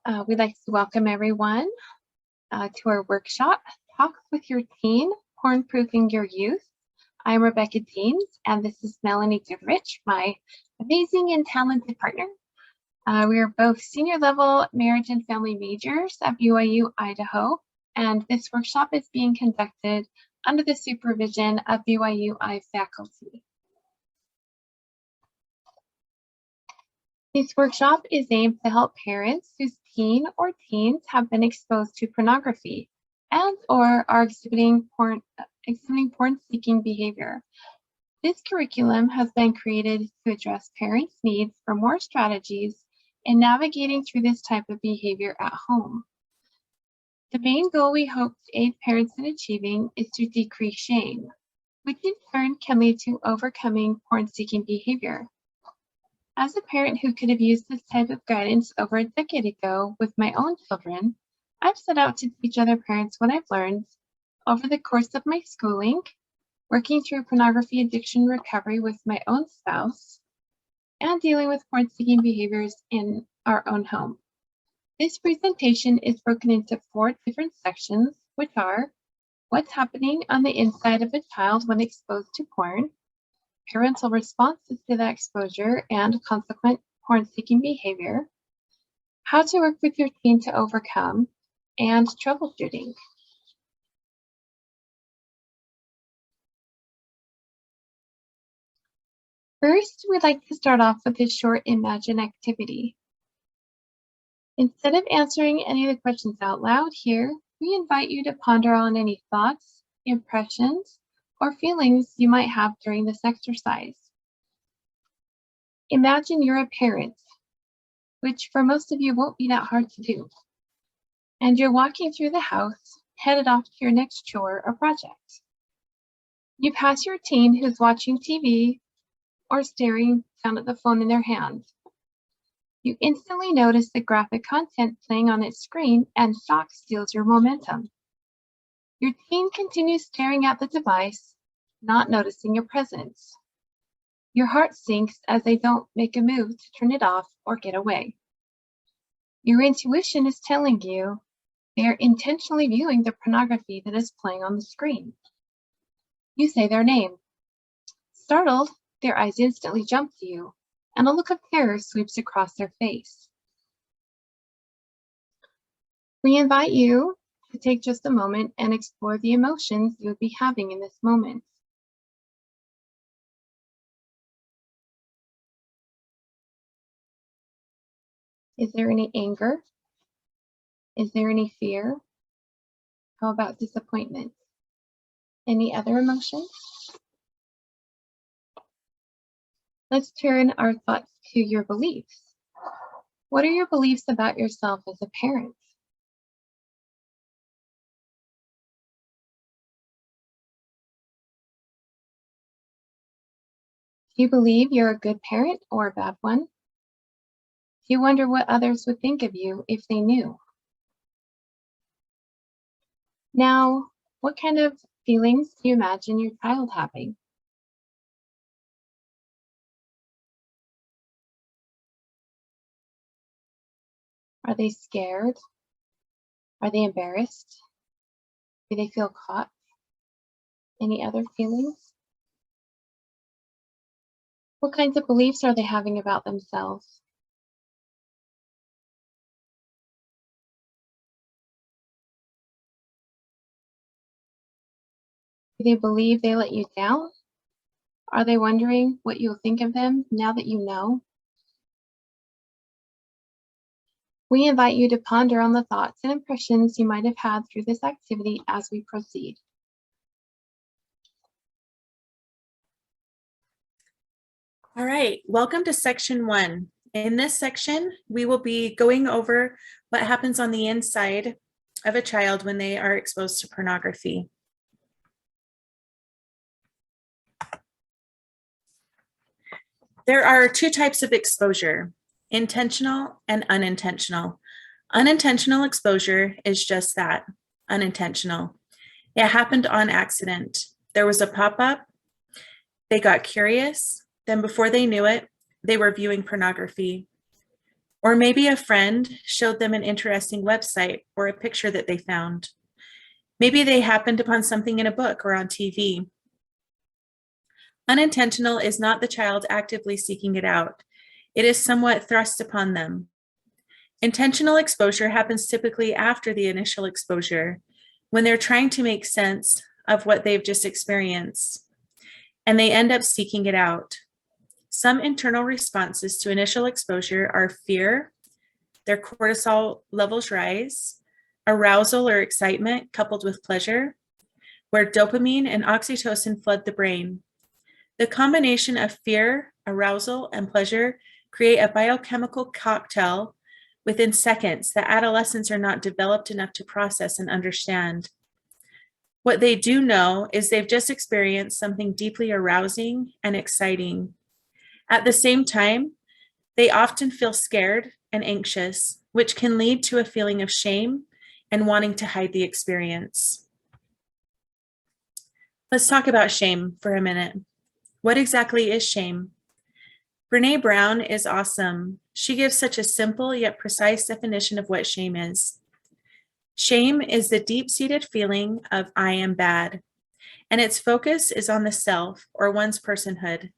We'd like to welcome everyone to our workshop, Talks with Your Teen, Porn-Proofing Your Youth. I'm Rebecca Deans, and this is Melanie Goodrich, my amazing and talented partner. We are both senior level marriage and family majors at BYU, Idaho, and this workshop is being conducted under the supervision of BYU-I faculty. This workshop is aimed to help parents whose teen or teens have been exposed to pornography and or are exhibiting porn-seeking behavior. This curriculum has been created to address parents' needs for more strategies in navigating through this type of behavior at home. The main goal we hope to aid parents in achieving is to decrease shame, which in turn can lead to overcoming porn-seeking behavior. As a parent who could have used this type of guidance over a decade ago with my own children, I've set out to teach other parents what I've learned over the course of my schooling, working through pornography addiction recovery with my own spouse, and dealing with porn-seeking behaviors in our own home. This presentation is broken into 4 different sections, which are what's happening on the inside of a child when exposed to porn, parental responses to that exposure and consequent porn-seeking behavior, how to work with your teen to overcome, and troubleshooting. First, we'd like to start off with a short imagine activity. Instead of answering any of the questions out loud here, we invite you to ponder on any thoughts, impressions, or feelings you might have during this exercise. Imagine you're a parent, which for most of you won't be that hard to do, and you're walking through the house, headed off to your next chore or project. You pass your teen who's watching TV or staring down at the phone in their hand. You instantly notice the graphic content playing on its screen, and shock steals your momentum. Your teen continues staring at the device, not noticing your presence. Your heart sinks as they don't make a move to turn it off or get away. Your intuition is telling you they are intentionally viewing the pornography that is playing on the screen. You say their name. Startled, their eyes instantly jump to you, and a look of terror sweeps across their face. We invite you to take just a moment and explore the emotions you would be having in this moment. Is there any anger? Is there any fear? How about disappointment? Any other emotions? Let's turn our thoughts to your beliefs. What are your beliefs about yourself as a parent? Do you believe you're a good parent or a bad one? Do you wonder what others would think of you if they knew? Now, what kind of feelings do you imagine your child having? Are they scared? Are they embarrassed? Do they feel caught? Any other feelings? What kinds of beliefs are they having about themselves? Do they believe they let you down? Are they wondering what you'll think of them now that you know? We invite you to ponder on the thoughts and impressions you might have had through this activity as we proceed. All right, welcome to section 1. In this section, we will be going over what happens on the inside of a child when they are exposed to pornography. There are 2 types of exposure, intentional and unintentional. Unintentional exposure is just that, unintentional. It happened on accident. There was a pop-up, they got curious, then before they knew it, they were viewing pornography. Or maybe a friend showed them an interesting website or a picture that they found. Maybe they happened upon something in a book or on TV. Unintentional is not the child actively seeking it out. It is somewhat thrust upon them. Intentional exposure happens typically after the initial exposure, when they're trying to make sense of what they've just experienced, and they end up seeking it out. Some internal responses to initial exposure are fear, their cortisol levels rise, arousal or excitement coupled with pleasure, where dopamine and oxytocin flood the brain. The combination of fear, arousal, and pleasure create a biochemical cocktail within seconds that adolescents are not developed enough to process and understand. What they do know is they've just experienced something deeply arousing and exciting. At the same time, they often feel scared and anxious, which can lead to a feeling of shame and wanting to hide the experience. Let's talk about shame for a minute. What exactly is shame? Brene Brown is awesome. She gives such a simple yet precise definition of what shame is. Shame is the deep-seated feeling of I am bad, and its focus is on the self or one's personhood.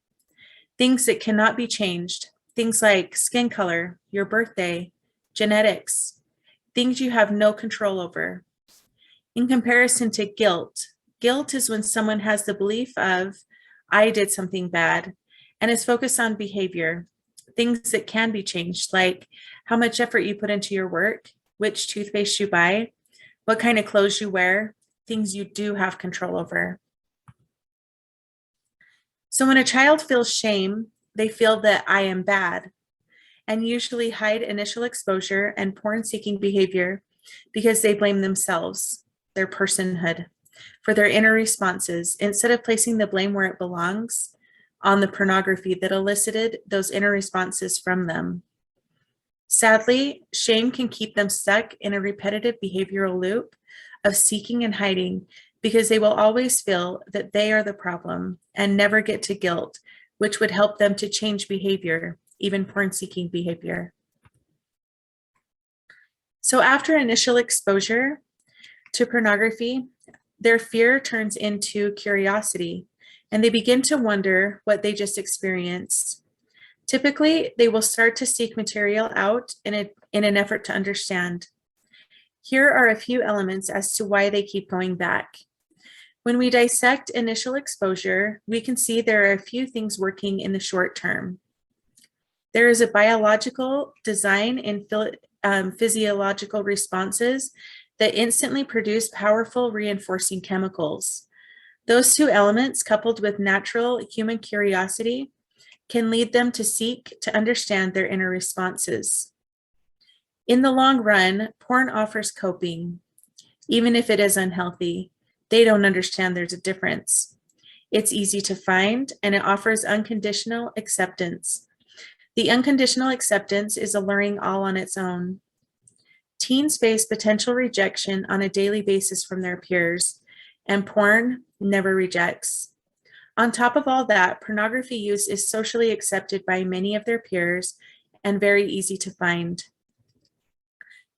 Things that cannot be changed, things like skin color, your birthday, genetics, things you have no control over. In comparison to guilt, guilt is when someone has the belief of, I did something bad, and is focused on behavior, things that can be changed, like how much effort you put into your work, which toothpaste you buy, what kind of clothes you wear, things you do have control over. So when a child feels shame, they feel that I am bad, and usually hide initial exposure and porn-seeking behavior because they blame themselves, their personhood, for their inner responses, instead of placing the blame where it belongs, on the pornography that elicited those inner responses from them. Sadly, shame can keep them stuck in a repetitive behavioral loop of seeking and hiding because they will always feel that they are the problem and never get to guilt, which would help them to change behavior, even porn-seeking behavior. So after initial exposure to pornography, their fear turns into curiosity, and they begin to wonder what they just experienced. Typically, they will start to seek material out in an effort to understand. Here are a few elements as to why they keep going back. When we dissect initial exposure, we can see there are a few things working in the short term. There is a biological design in physiological responses that instantly produce powerful reinforcing chemicals. Those two elements, coupled with natural human curiosity, can lead them to seek to understand their inner responses. In the long run, porn offers coping, even if it is unhealthy. They don't understand there's a difference. It's easy to find, and it offers unconditional acceptance. The unconditional acceptance is alluring all on its own. Teens face potential rejection on a daily basis from their peers, and porn never rejects. On top of all that, pornography use is socially accepted by many of their peers and very easy to find.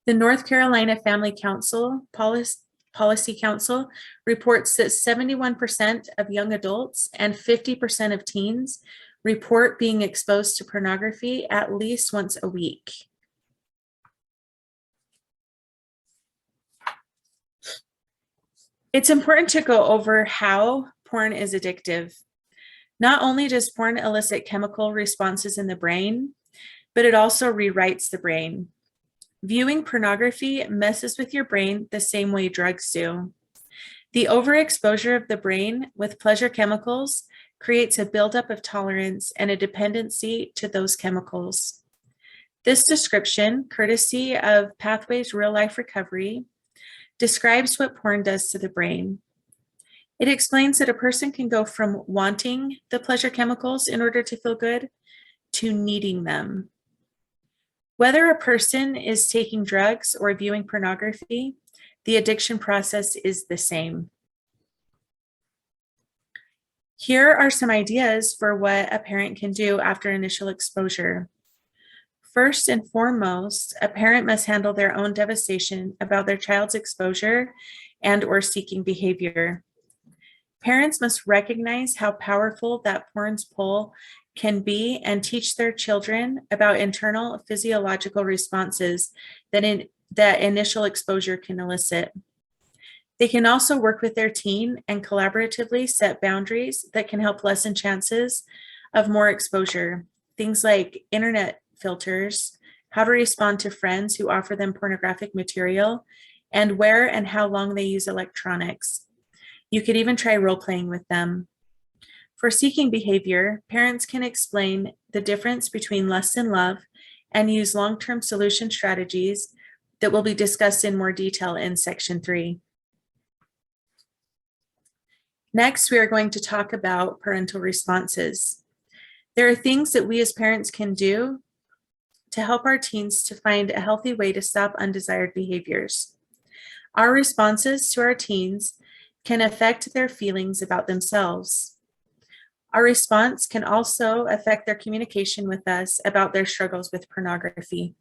The North Carolina Family Council Policy Council reports that 71% of young adults and 50% of teens report being exposed to pornography at least once a week. It's important to go over how porn is addictive. Not only does porn elicit chemical responses in the brain, but it also rewrites the brain. Viewing pornography messes with your brain the same way drugs do. The overexposure of the brain with pleasure chemicals creates a buildup of tolerance and a dependency to those chemicals. This description, courtesy of Pathways Real Life Recovery, describes what porn does to the brain. It explains that a person can go from wanting the pleasure chemicals in order to feel good to needing them. Whether a person is taking drugs or viewing pornography, the addiction process is the same. Here are some ideas for what a parent can do after initial exposure. First and foremost, a parent must handle their own devastation about their child's exposure and or seeking behavior. Parents must recognize how powerful that porn's pull can be and teach their children about internal physiological responses that initial exposure can elicit. They can also work with their teen and collaboratively set boundaries that can help lessen chances of more exposure. Things like internet filters, how to respond to friends who offer them pornographic material, and where and how long they use electronics. You could even try role-playing with them. For seeking behavior, parents can explain the difference between lust and love and use long-term solution strategies that will be discussed in more detail in section 3. Next, we are going to talk about parental responses. There are things that we as parents can do to help our teens to find a healthy way to stop undesired behaviors. Our responses to our teens can affect their feelings about themselves. Our response can also affect their communication with us about their struggles with pornography.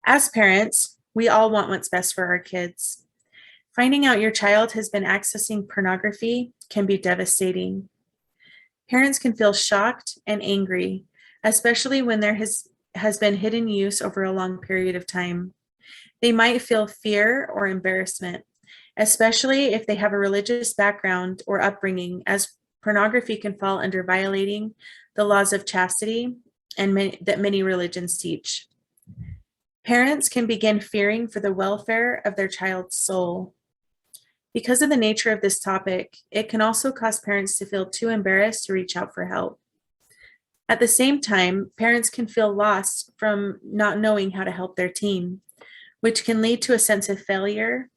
As parents, we all want what's best for our kids. Finding out your child has been accessing pornography can be devastating. Parents can feel shocked and angry, especially when there has been hidden use over a long period of time. They might feel fear or embarrassment, especially if they have a religious background or upbringing, as pornography can fall under violating the laws of chastity and that many religions teach. Parents can begin fearing for the welfare of their child's soul. Because of the nature of this topic, it can also cause parents to feel too embarrassed to reach out for help. At the same time, parents can feel lost from not knowing how to help their teen, which can lead to a sense of failure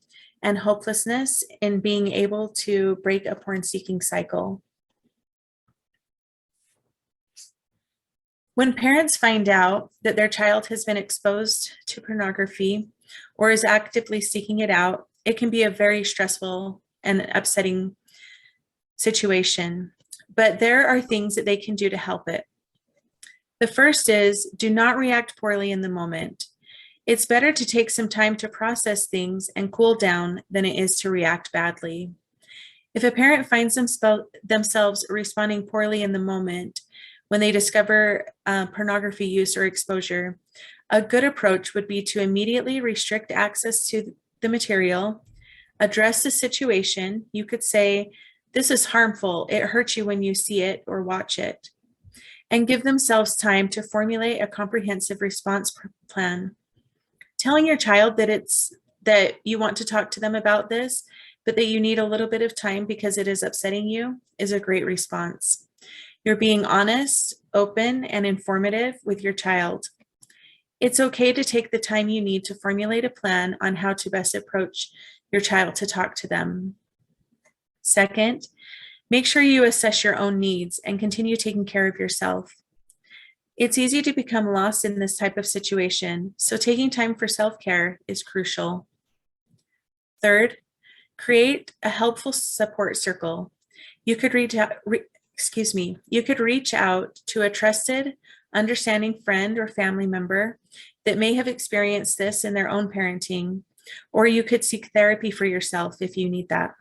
and hopelessness in being able to break a porn-seeking cycle. When parents find out that their child has been exposed to pornography or is actively seeking it out, it can be a very stressful and upsetting situation, but there are things that they can do to help it. The first is, do not react poorly in the moment. It's better to take some time to process things and cool down than it is to react badly. If a parent finds themselves responding poorly in the moment when they discover pornography use or exposure, a good approach would be to immediately restrict access to the material, address the situation. You could say, "This is harmful. It hurts you when you see it or watch it," and give themselves time to formulate a comprehensive response plan. Telling your child that you want to talk to them about this, but that you need a little bit of time because it is upsetting you, is a great response. You're being honest, open, and informative with your child. It's okay to take the time you need to formulate a plan on how to best approach your child to talk to them. Second, make sure you assess your own needs and continue taking care of yourself. It's easy to become lost in this type of situation, so taking time for self-care is crucial. Third, create a helpful support circle. You could reach out to a trusted, understanding friend or family member that may have experienced this in their own parenting, or you could seek therapy for yourself if you need that.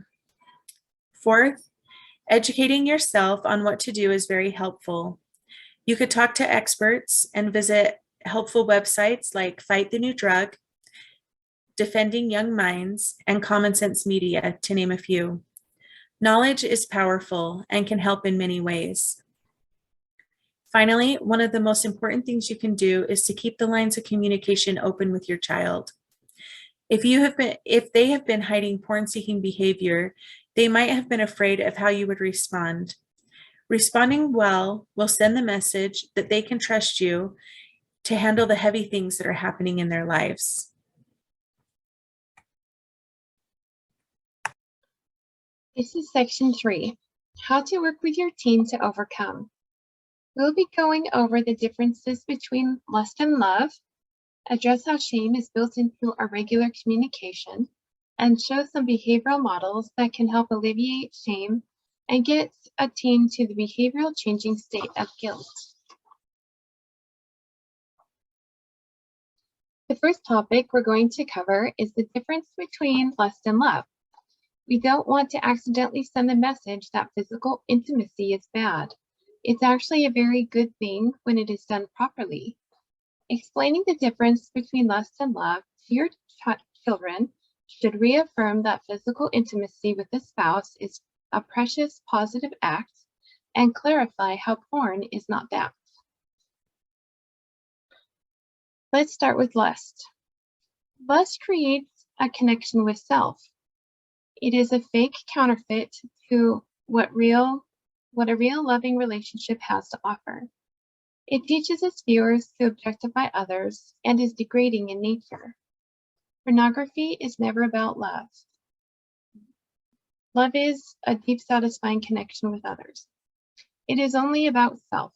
Fourth, educating yourself on what to do is very helpful. You could talk to experts and visit helpful websites like Fight the New Drug, Defending Young Minds, and Common Sense Media, to name a few. Knowledge is powerful and can help in many ways. Finally, one of the most important things you can do is to keep the lines of communication open with your child. If they have been hiding porn-seeking behavior, they might have been afraid of how you would respond. Responding well will send the message that they can trust you to handle the heavy things that are happening in their lives. This is section 3, how to work with your teen to overcome. We'll be going over the differences between lust and love, address how shame is built into our regular communication, and show some behavioral models that can help alleviate shame and get a teen to the behavioral changing state of guilt. The first topic we're going to cover is the difference between lust and love. We don't want to accidentally send the message that physical intimacy is bad. It's actually a very good thing when it is done properly. Explaining the difference between lust and love to your children should reaffirm that physical intimacy with a spouse is a precious, positive act and clarify how porn is not that. Let's start with lust. Lust creates a connection with self. It is a fake counterfeit to what a real loving relationship has to offer. It teaches its viewers to objectify others and is degrading in nature. Pornography is never about love. Love is a deep, satisfying connection with others. It is only about self.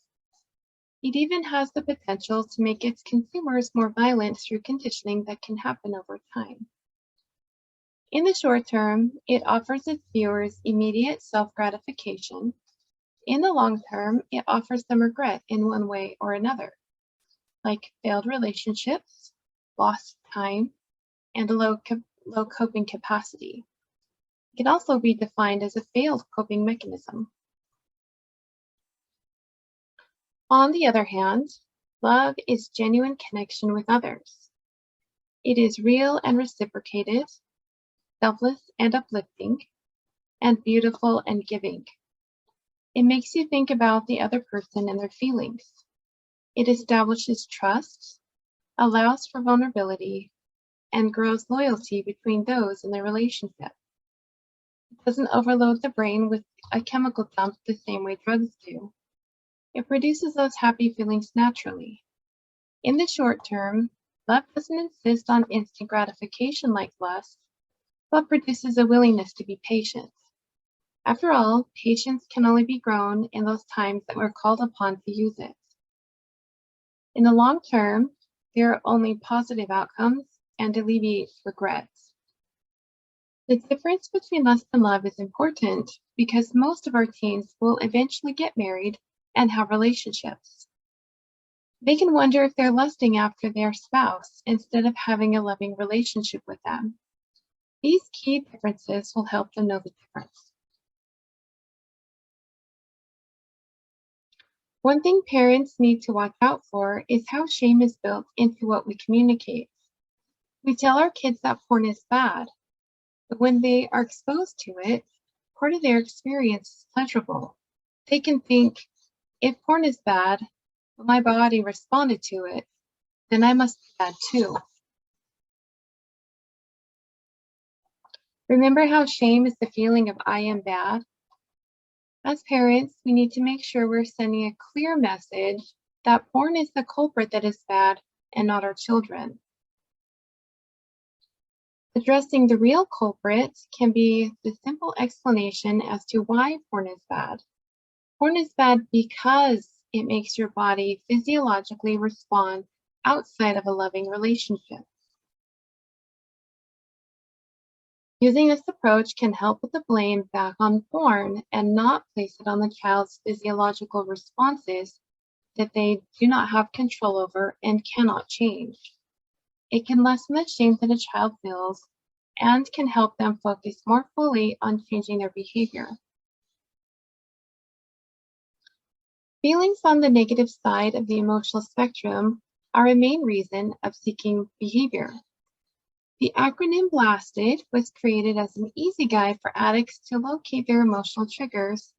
It even has the potential to make its consumers more violent through conditioning that can happen over time. In the short term, it offers its viewers immediate self-gratification. In the long term, it offers them regret in one way or another, like failed relationships, lost time, and a low coping capacity. It can also be defined as a failed coping mechanism. On the other hand, love is genuine connection with others. It is real and reciprocated, selfless and uplifting, and beautiful and giving. It makes you think about the other person and their feelings. It establishes trust, allows for vulnerability, and grows loyalty between those in the relationship. It doesn't overload the brain with a chemical dump the same way drugs do. It produces those happy feelings naturally. In the short term, love doesn't insist on instant gratification like lust, but produces a willingness to be patient. After all, patience can only be grown in those times that we're called upon to use it. In the long term, there are only positive outcomes and alleviates regrets. The difference between lust and love is important because most of our teens will eventually get married and have relationships. They can wonder if they're lusting after their spouse instead of having a loving relationship with them. These key differences will help them know the difference. One thing parents need to watch out for is how shame is built into what we communicate. We tell our kids that porn is bad, but when they are exposed to it, part of their experience is pleasurable. They can think, if porn is bad, but my body responded to it, then I must be bad too. Remember how shame is the feeling of I am bad? As parents, we need to make sure we're sending a clear message that porn is the culprit that is bad and not our children. Addressing the real culprit can be the simple explanation as to why porn is bad. Porn is bad because it makes your body physiologically respond outside of a loving relationship. Using this approach can help put the blame back on porn and not place it on the child's physiological responses that they do not have control over and cannot change. It can lessen the shame that a child feels and can help them focus more fully on changing their behavior. Feelings on the negative side of the emotional spectrum are a main reason of seeking behavior. The acronym BLASTED was created as an easy guide for addicts to locate their emotional triggers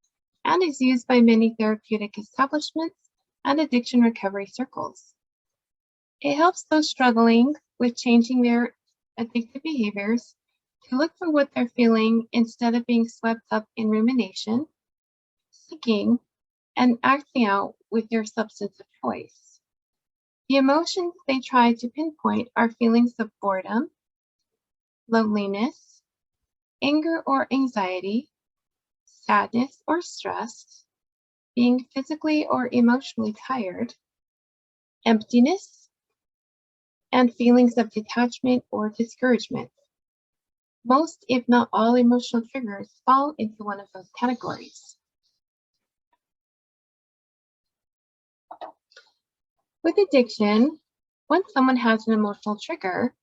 and is used by many therapeutic establishments and addiction recovery circles. It helps those struggling with changing their addictive behaviors to look for what they're feeling instead of being swept up in rumination, seeking, and acting out with their substance of choice. The emotions they try to pinpoint are feelings of boredom, loneliness, anger or anxiety, sadness or stress, being physically or emotionally tired, emptiness, and feelings of detachment or discouragement. Most, if not all, emotional triggers fall into one of those categories. With addiction, When someone has an emotional trigger,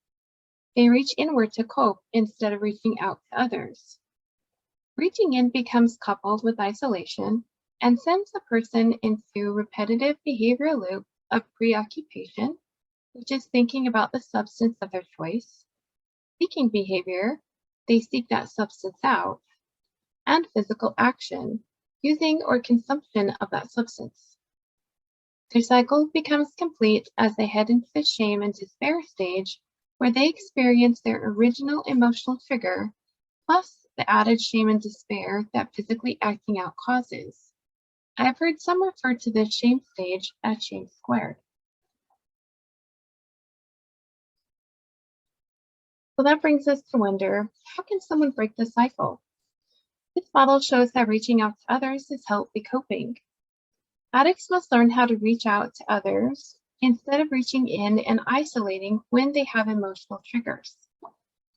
they reach inward to cope instead of reaching out to others. Reaching in becomes coupled with isolation and sends the person into repetitive behavioral loop of preoccupation, which is thinking about the substance of their choice, seeking behavior, they seek that substance out, and physical action, using or consumption of that substance. Their cycle becomes complete as they head into the shame and despair stage, where they experience their original emotional trigger, plus the added shame and despair that physically acting out causes. I have heard some refer to this shame stage as shame squared. So that brings us to wonder, how can someone break the cycle? This model shows that reaching out to others is healthy coping. Addicts must learn how to reach out to others instead of reaching in and isolating when they have emotional triggers.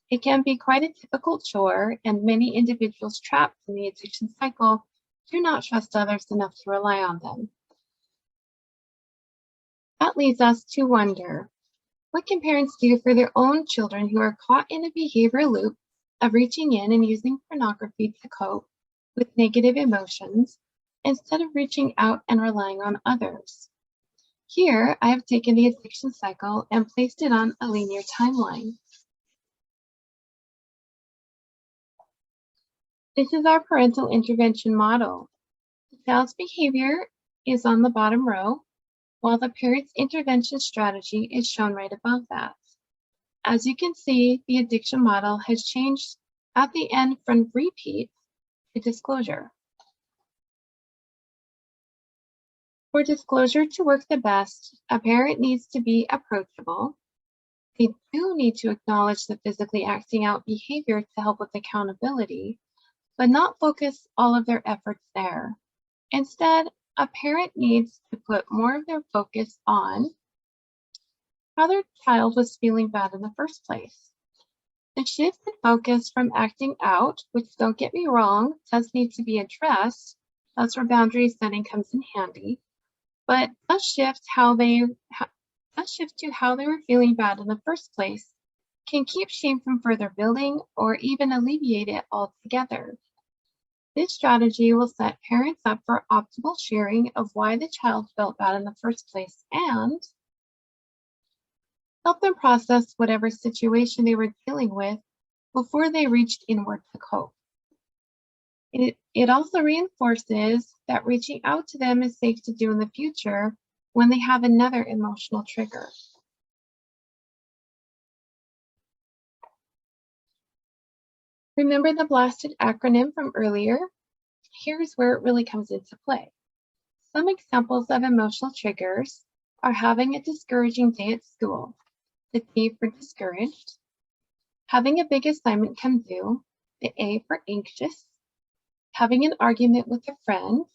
It can be quite a difficult chore, and many individuals trapped in the addiction cycle do not trust others enough to rely on them. That leads us to wonder, what can parents do for their own children who are caught in a behavior loop of reaching in and using pornography to cope with negative emotions instead of reaching out and relying on others? Here, I have taken the addiction cycle and placed it on a linear timeline. This is our parental intervention model. The child's behavior is on the bottom row, while the parent's intervention strategy is shown right above that. As you can see, the addiction model has changed at the end from repeat to disclosure. For disclosure to work the best, a parent needs to be approachable. They do need to acknowledge the physically acting out behavior to help with accountability, but not focus all of their efforts there. Instead, a parent needs to put more of their focus on how their child was feeling bad in the first place. The shift in focus from acting out, which, don't get me wrong, does need to be addressed, that's where boundary setting comes in handy, but does shift to how they were feeling bad in the first place, can keep shame from further building or even alleviate it altogether. This strategy will set parents up for optimal sharing of why the child felt bad in the first place and help them process whatever situation they were dealing with before they reached inward to cope. It also reinforces that reaching out to them is safe to do in the future when they have another emotional trigger. Remember the blasted acronym from earlier? Here's where it really comes into play. Some examples of emotional triggers are having a discouraging day at school, the D for discouraged, having a big assignment come due, the A for anxious, having an argument with a friend,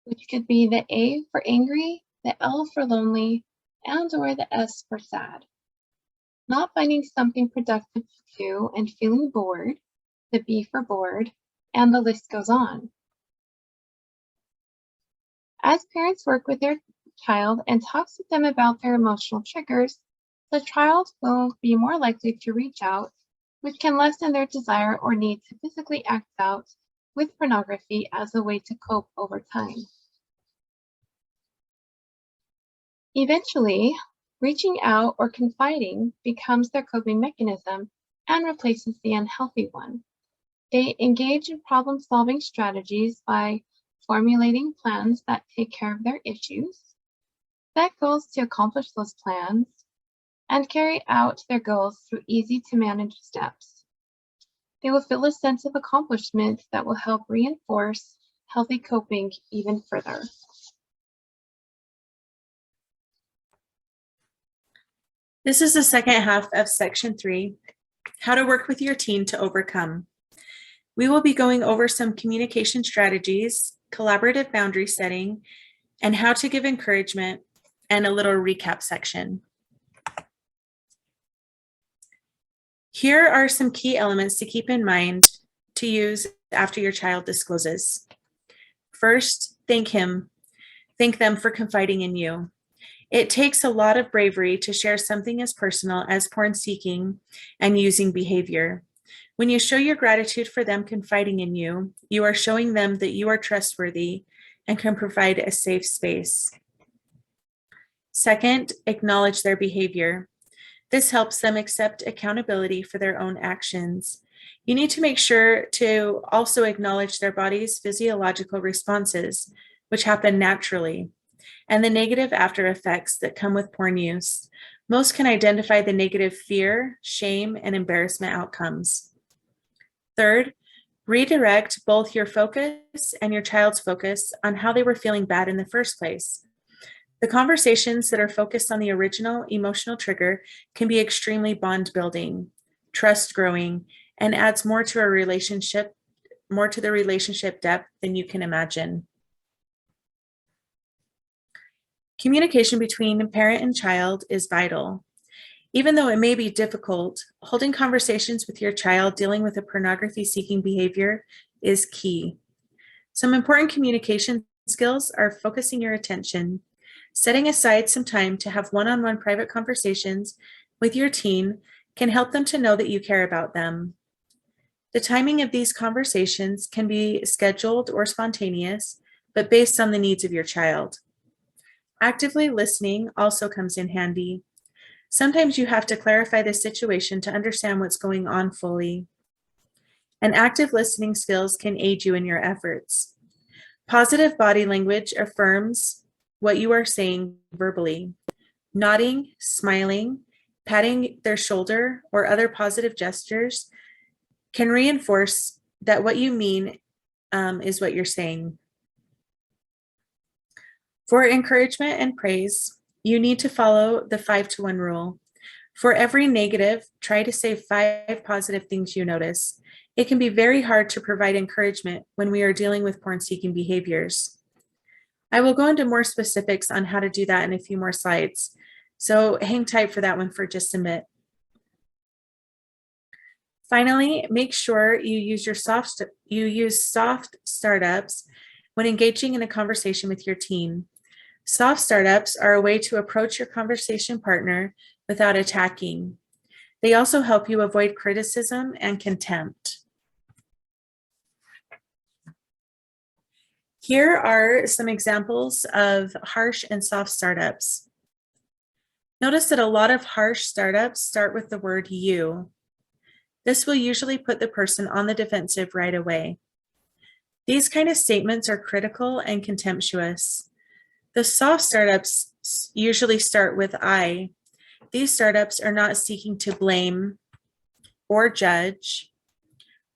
which could be the A for angry, the L for lonely, and or the S for sad. Not finding something productive to do and feeling bored, the B for bored, and the list goes on. As parents work with their child and talks with them about their emotional triggers, the child will be more likely to reach out, which can lessen their desire or need to physically act out with pornography as a way to cope over time. Eventually, reaching out or confiding becomes their coping mechanism and replaces the unhealthy one. They engage in problem-solving strategies by formulating plans that take care of their issues, set goals to accomplish those plans, and carry out their goals through easy-to-manage steps. They will feel a sense of accomplishment that will help reinforce healthy coping even further. This is the second half of section 3, how to work with your teen to overcome. We will be going over some communication strategies, collaborative boundary setting, and how to give encouragement, and a little recap section. Here are some key elements to keep in mind to use after your child discloses. First, thank him. Thank them for confiding in you. It takes a lot of bravery to share something as personal as porn seeking and using behavior. When you show your gratitude for them confiding in you, you are showing them that you are trustworthy and can provide a safe space. Second, acknowledge their behavior. This helps them accept accountability for their own actions. You need to make sure to also acknowledge their body's physiological responses, which happen naturally, and the negative after effects that come with porn use. Most can identify the negative fear, shame, and embarrassment outcomes. Third, redirect both your focus and your child's focus on how they were feeling bad in the first place. The conversations that are focused on the original emotional trigger can be extremely bond building, trust growing, and adds more to the relationship depth than you can imagine. Communication between parent and child is vital. Even though it may be difficult, holding conversations with your child dealing with a pornography-seeking behavior is key. Some important communication skills are focusing your attention, setting aside some time to have one-on-one private conversations with your teen can help them to know that you care about them. The timing of these conversations can be scheduled or spontaneous, but based on the needs of your child. Actively listening also comes in handy. Sometimes you have to clarify the situation to understand what's going on fully. And active listening skills can aid you in your efforts. Positive body language affirms what you are saying verbally. Nodding, smiling, patting their shoulder, or other positive gestures can reinforce that what you mean is what you're saying. For encouragement and praise, you need to follow the 5-to-1 rule. For every negative, try to say 5 positive things you notice. It can be very hard to provide encouragement when we are dealing with porn-seeking behaviors. I will go into more specifics on how to do that in a few more slides, so hang tight for that one for just a minute. Finally, make sure you use soft startups when engaging in a conversation with your teen. Soft startups are a way to approach your conversation partner without attacking. They also help you avoid criticism and contempt. Here are some examples of harsh and soft startups. Notice that a lot of harsh startups start with the word you. This will usually put the person on the defensive right away. These kind of statements are critical and contemptuous. The soft startups usually start with I. These startups are not seeking to blame or judge.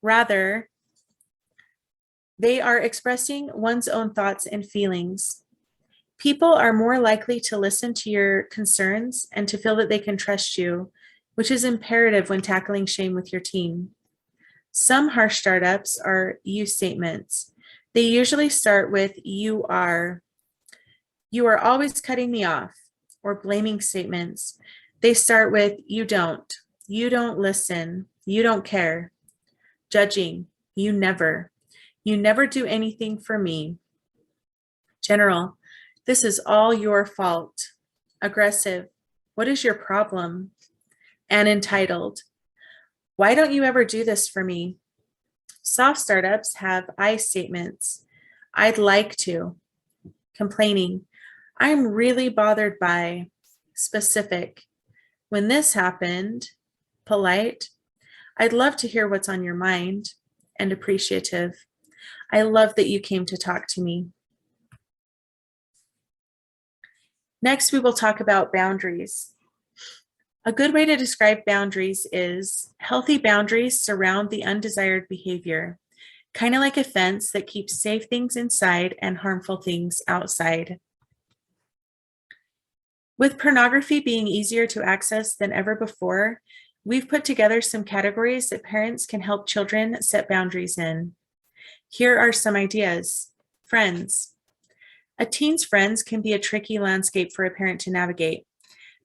Rather, they are expressing one's own thoughts and feelings. People are more likely to listen to your concerns and to feel that they can trust you, which is imperative when tackling shame with your teen. Some harsh startups are you statements. They usually start with you are always cutting me off, or blaming statements. They start with you don't listen, you don't care. Judging, you never do anything for me. General, this is all your fault. Aggressive, what is your problem? And entitled, why don't you ever do this for me? Soft startups have I statements. I'd like to. Complaining, I'm really bothered by. Specific, when this happened. Polite, I'd love to hear what's on your mind. And appreciative, I love that you came to talk to me. Next, we will talk about boundaries. A good way to describe boundaries is healthy boundaries surround the undesired behavior, kind of like a fence that keeps safe things inside and harmful things outside. With pornography being easier to access than ever before, we've put together some categories that parents can help children set boundaries in. Here are some ideas. Friends. A teen's friends can be a tricky landscape for a parent to navigate,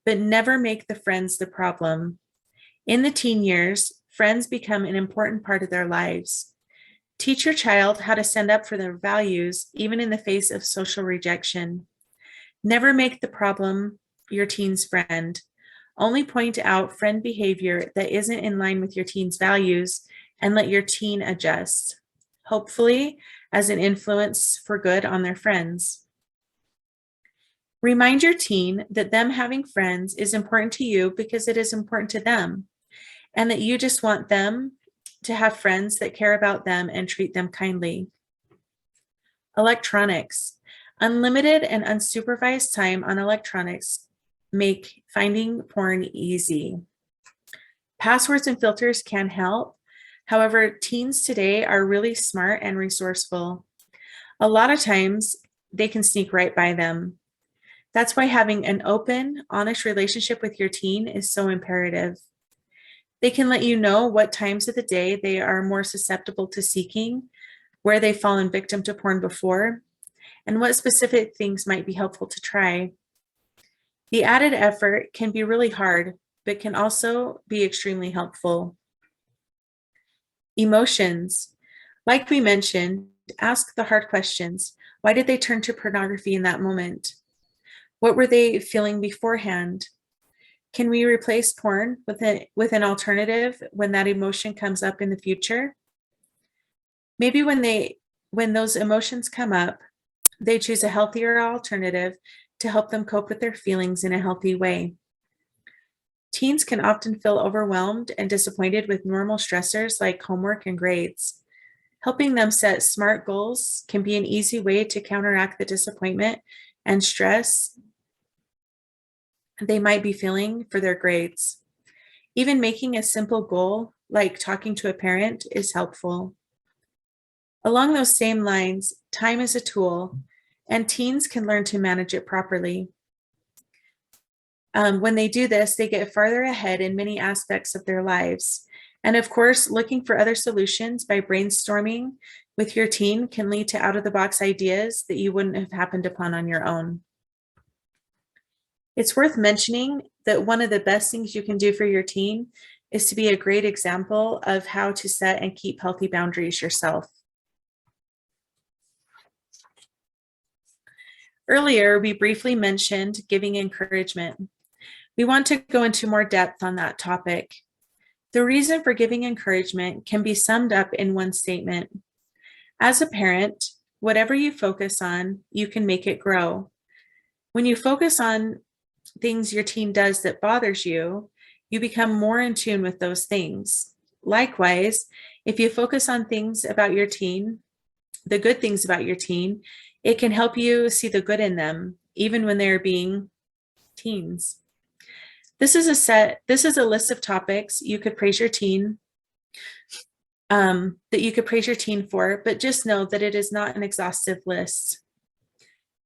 but never make the friends the problem. In the teen years, friends become an important part of their lives. Teach your child how to stand up for their values, even in the face of social rejection. Never make the problem your teen's friend. Only point out friend behavior that isn't in line with your teen's values and let your teen adjust, hopefully as an influence for good on their friends. Remind your teen that them having friends is important to you because it is important to them, and that you just want them to have friends that care about them and treat them kindly. Electronics. Unlimited and unsupervised time on electronics make finding porn easy. Passwords and filters can help. However, teens today are really smart and resourceful. A lot of times they can sneak right by them. That's why having an open, honest relationship with your teen is so imperative. They can let you know what times of the day they are more susceptible to seeking, where they've fallen victim to porn before, and what specific things might be helpful to try. The added effort can be really hard, but can also be extremely helpful. Emotions. Like we mentioned, ask the hard questions. Why did they turn to pornography in that moment? What were they feeling beforehand? Can we replace porn with an alternative when that emotion comes up in the future? Maybe when those emotions come up, they choose a healthier alternative to help them cope with their feelings in a healthy way. Teens can often feel overwhelmed and disappointed with normal stressors like homework and grades. Helping them set SMART goals can be an easy way to counteract the disappointment and stress they might be feeling for their grades. Even making a simple goal, like talking to a parent, is helpful. Along those same lines, time is a tool, and teens can learn to manage it properly. When they do this, they get farther ahead in many aspects of their lives. And of course, looking for other solutions by brainstorming with your teen can lead to out-of-the-box ideas that you wouldn't have happened upon on your own. It's worth mentioning that one of the best things you can do for your teen is to be a great example of how to set and keep healthy boundaries yourself. Earlier, we briefly mentioned giving encouragement. We want to go into more depth on that topic. The reason for giving encouragement can be summed up in one statement. As a parent, whatever you focus on, you can make it grow. When you focus on things your teen does that bothers you, you become more in tune with those things. Likewise, if you focus on things about your teen, the good things about your teen, it can help you see the good in them, even when they're being teens. This is a list of topics you could praise your teen, that you could praise your teen for, but just know that it is not an exhaustive list.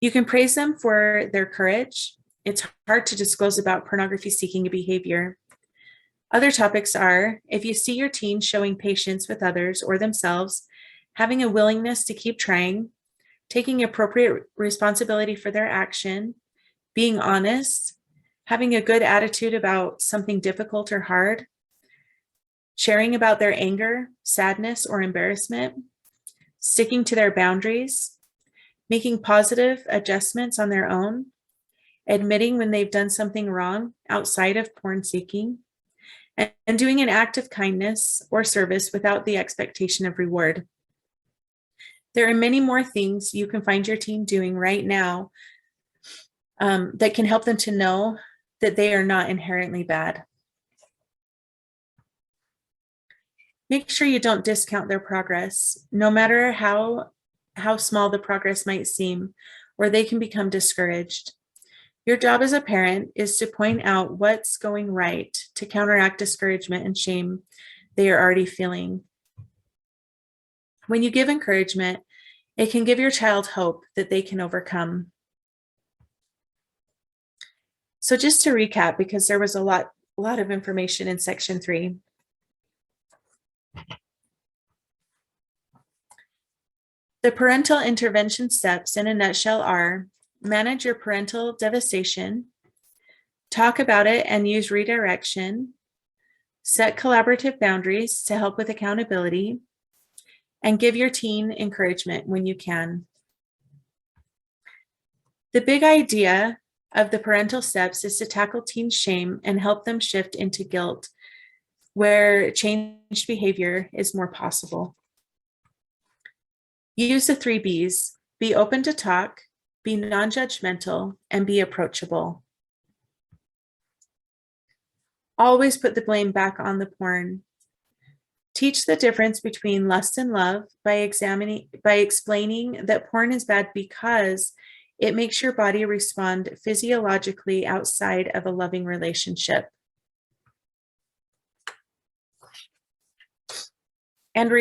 You can praise them for their courage. It's hard to disclose about pornography seeking behavior. Other topics are, if you see your teen showing patience with others or themselves, having a willingness to keep trying, taking appropriate responsibility for their action, being honest, having a good attitude about something difficult or hard, sharing about their anger, sadness, or embarrassment, sticking to their boundaries, making positive adjustments on their own, admitting when they've done something wrong outside of porn seeking, and doing an act of kindness or service without the expectation of reward. There are many more things you can find your teen doing right now that can help them to know that they are not inherently bad. Make sure you don't discount their progress, no matter how small the progress might seem, or they can become discouraged. Your job as a parent is to point out what's going right to counteract discouragement and shame they are already feeling. When you give encouragement, it can give your child hope that they can overcome. So just to recap, because there was a lot of information in section 3. The parental intervention steps in a nutshell are: manage your parental devastation, talk about it and use redirection, set collaborative boundaries to help with accountability, and give your teen encouragement when you can. The big idea of the parental steps is to tackle teens' shame and help them shift into guilt, where changed behavior is more possible. Use the 3 B's: be open to talk, be non-judgmental, and be approachable. Always put the blame back on the porn. Teach the difference between lust and love by explaining that porn is bad because it makes your body respond physiologically outside of a loving relationship. And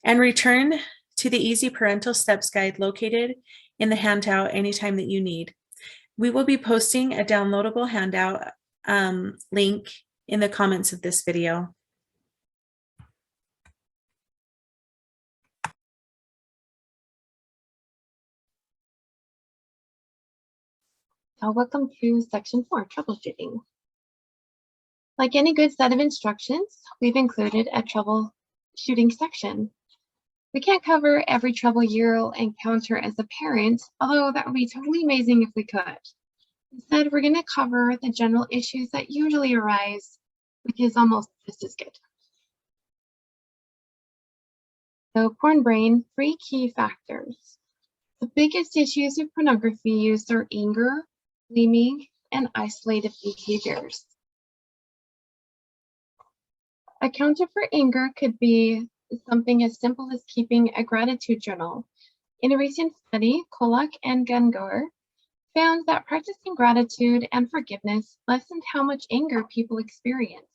return to the Easy Parental Steps guide located in the handout anytime that you need. We will be posting a downloadable handout link in the comments of this video. So welcome to section 4, troubleshooting. Like any good set of instructions, we've included a troubleshooting section. We can't cover every trouble you'll encounter as a parent, although that would be totally amazing if we could. Instead, we're going to cover the general issues that usually arise, which is almost just as good. So porn brain, 3 key factors. The biggest issues of pornography use are anger, blaming, and isolated behaviors. A counter for anger could be something as simple as keeping a gratitude journal. In a recent study, Kolak and Gungor found that practicing gratitude and forgiveness lessened how much anger people experience.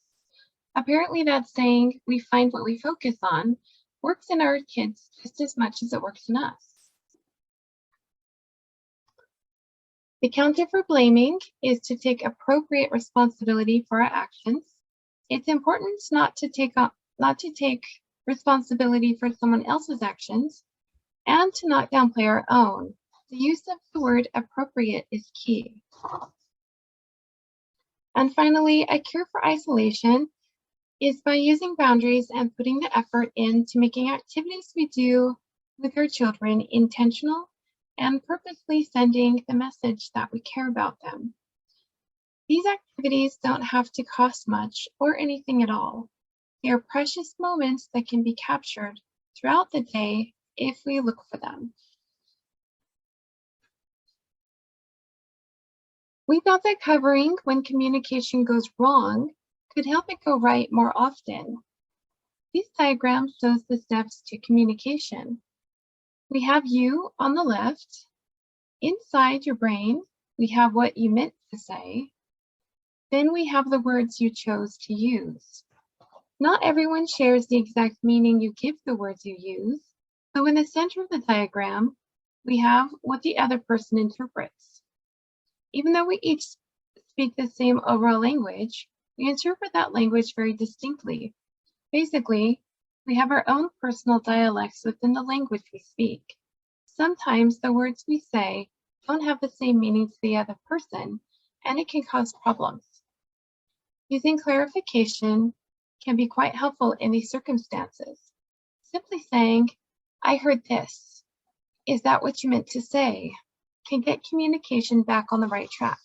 Apparently, that saying, "we find what we focus on," works in our kids just as much as it works in us. The counter for blaming is to take appropriate responsibility for our actions. It's important not to take responsibility for someone else's actions and to not downplay our own. The use of the word appropriate is key. And finally, a cure for isolation is by using boundaries and putting the effort into making activities we do with our children intentional and purposely sending the message that we care about them. These activities don't have to cost much or anything at all. They are precious moments that can be captured throughout the day if we look for them. We thought that covering when communication goes wrong could help it go right more often. This diagram shows the steps to communication. We have you on the left. Inside your brain, we have what you meant to say. Then we have the words you chose to use. Not everyone shares the exact meaning you give the words you use. So in the center of the diagram, we have what the other person interprets. Even though we each speak the same overall language, we interpret that language very distinctly. Basically, we have our own personal dialects within the language we speak. Sometimes the words we say don't have the same meaning to the other person, and it can cause problems. Using clarification can be quite helpful in these circumstances. Simply saying, "I heard this. Is that what you meant to say?" can get communication back on the right track.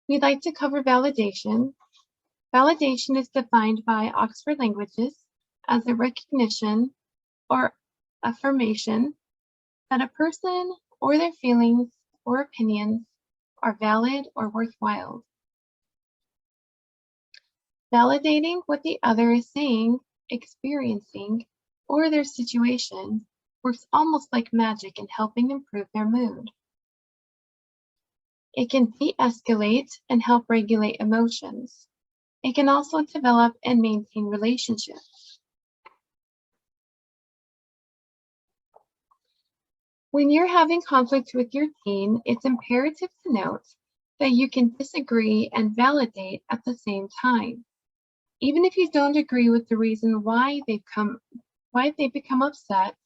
We'd like to cover validation. Validation is defined by Oxford Languages as a recognition or affirmation that a person or their feelings or opinions are valid or worthwhile. Validating what the other is saying, experiencing, or their situation works almost like magic in helping improve their mood. It can de-escalate and help regulate emotions. It can also develop and maintain relationships. When you're having conflict with your teen, it's imperative to note that you can disagree and validate at the same time. Even if you don't agree with the reason why they become upset,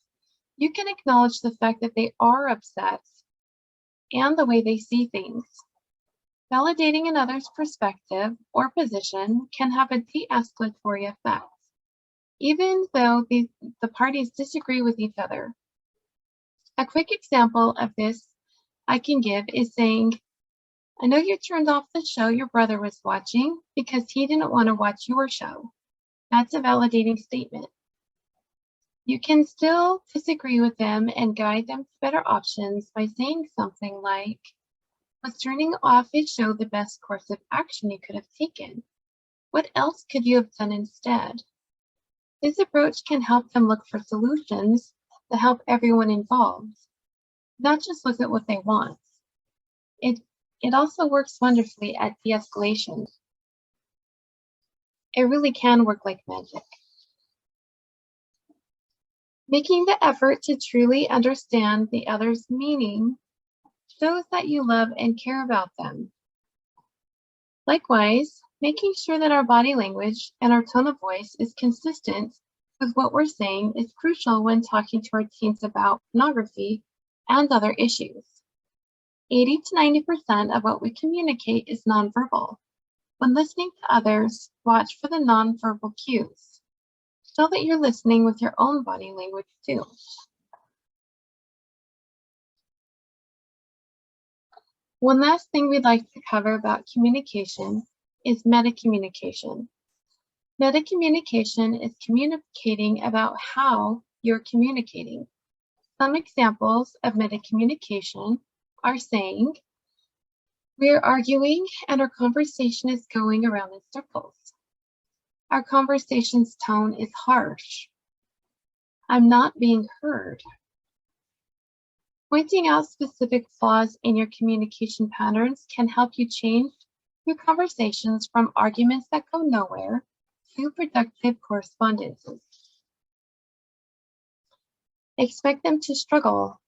you can acknowledge the fact that they are upset and the way they see things. Validating another's perspective or position can have a de-escalatory effect. Even though the parties disagree with each other, A quick example of this I can give is saying, I know you turned off the show your brother was watching because he didn't want to watch your show. That's a validating statement. You can still disagree with them and guide them to better options by saying something like, was turning off his show the best course of action you could have taken? What else could you have done instead? This approach can help them look for solutions that help everyone involved, not just look at what they want. It also works wonderfully at de-escalation. It really can work like magic. Making the effort to truly understand the other's meaning shows that you love and care about them. Likewise, making sure that our body language and our tone of voice is consistent with what we're saying is crucial when talking to our teens about pornography and other issues. 80 to 90% of what we communicate is nonverbal. When listening to others, watch for the nonverbal cues. Show that you're listening with your own body language too. One last thing we'd like to cover about communication is metacommunication. Metacommunication is communicating about how you're communicating. Some examples of metacommunication are saying, we're arguing and our conversation is going around in circles. Our conversation's tone is harsh. I'm not being heard. Pointing out specific flaws in your communication patterns can help you change your conversations from arguments that go nowhere to productive correspondences. Expect them to struggle.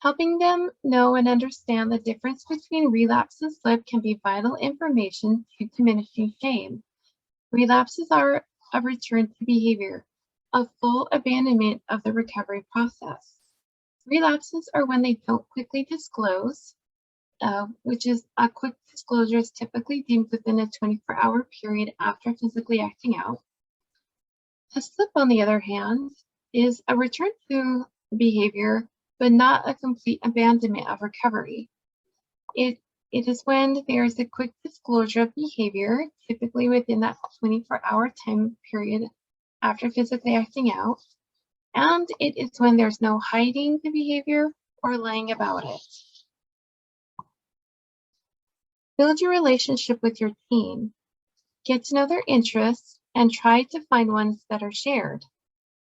Helping them know and understand the difference between relapse and slip can be vital information to diminishing shame. Relapses are a return to behavior, a full abandonment of the recovery process. Relapses are when they don't quickly disclose, which is a quick disclosure is typically deemed within a 24-hour period after physically acting out. A slip, on the other hand, is a return to behavior, but not a complete abandonment of recovery. It is when there is a quick disclosure of behavior, typically within that 24-hour time period after physically acting out, and it is when there's no hiding the behavior or lying about it. Build your relationship with your teen. Get to know their interests and try to find ones that are shared.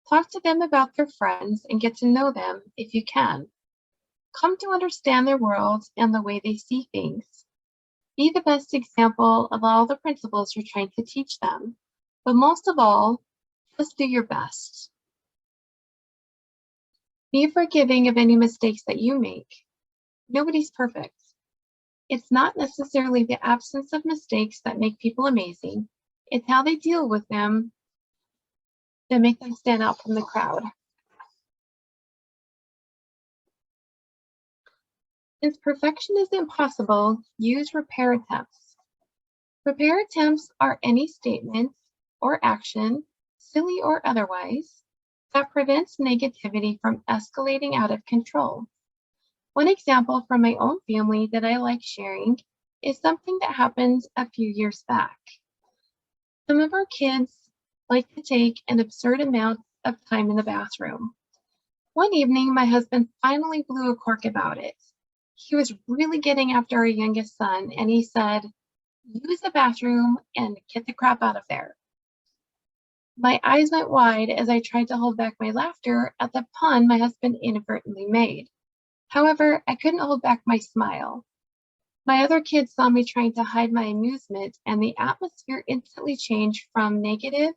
Talk to them about their friends and get to know them if you can. Come to understand their world and the way they see things. Be the best example of all the principles you're trying to teach them. But most of all, just do your best. Be forgiving of any mistakes that you make. Nobody's perfect. It's not necessarily the absence of mistakes that make people amazing. It's how they deal with them that make them stand out from the crowd. Since perfection is impossible, use repair attempts. Repair attempts are any statement or action, silly or otherwise, that prevents negativity from escalating out of control. One example from my own family that I like sharing is something that happened a few years back. Some of our kids like to take an absurd amount of time in the bathroom. One evening, my husband finally blew a cork about it. He was really getting after our youngest son, and he said, use the bathroom and get the crap out of there. My eyes went wide as I tried to hold back my laughter at the pun my husband inadvertently made. However, I couldn't hold back my smile. My other kids saw me trying to hide my amusement, and the atmosphere instantly changed from negative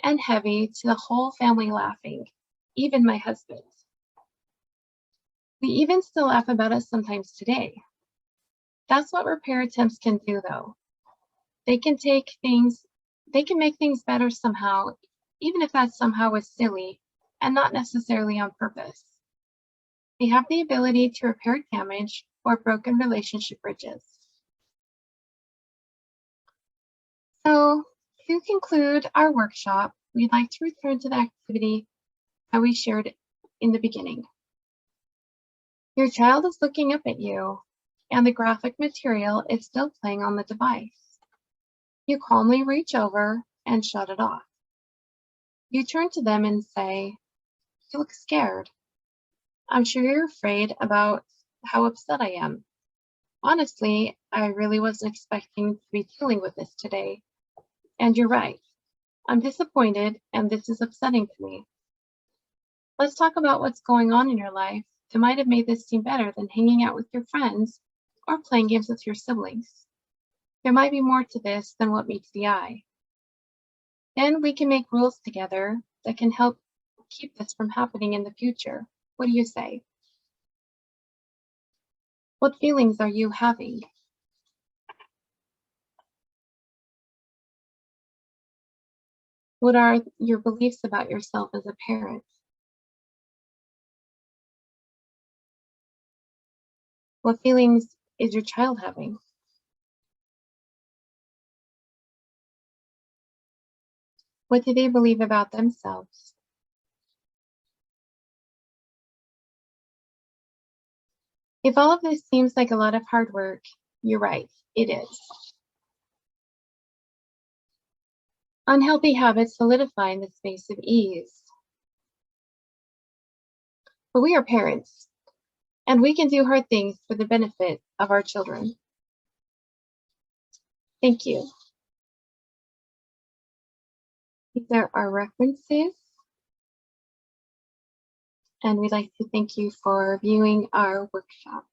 and heavy to the whole family laughing, even my husband. We even still laugh about it sometimes today. That's what repair attempts can do, though. They can make things better somehow, even if that somehow was silly and not necessarily on purpose. They have the ability to repair damage or broken relationship bridges. So, to conclude our workshop, we'd like to return to the activity that we shared in the beginning. Your child is looking up at you, and the graphic material is still playing on the device. You calmly reach over and shut it off. You turn to them and say, "You look scared. I'm sure you're afraid about how upset I am. Honestly, I really wasn't expecting to be dealing with this today. And you're right. I'm disappointed, and this is upsetting to me. Let's talk about what's going on in your life that might have made this seem better than hanging out with your friends or playing games with your siblings. There might be more to this than what meets the eye." Then we can make rules together that can help keep this from happening in the future. What do you say? What feelings are you having? What are your beliefs about yourself as a parent? What feelings is your child having? What do they believe about themselves? If all of this seems like a lot of hard work, you're right, it is. Unhealthy habits solidify in the space of ease. But we are parents, and we can do hard things for the benefit of our children. Thank you. These are our references, and we'd like to thank you for viewing our workshop.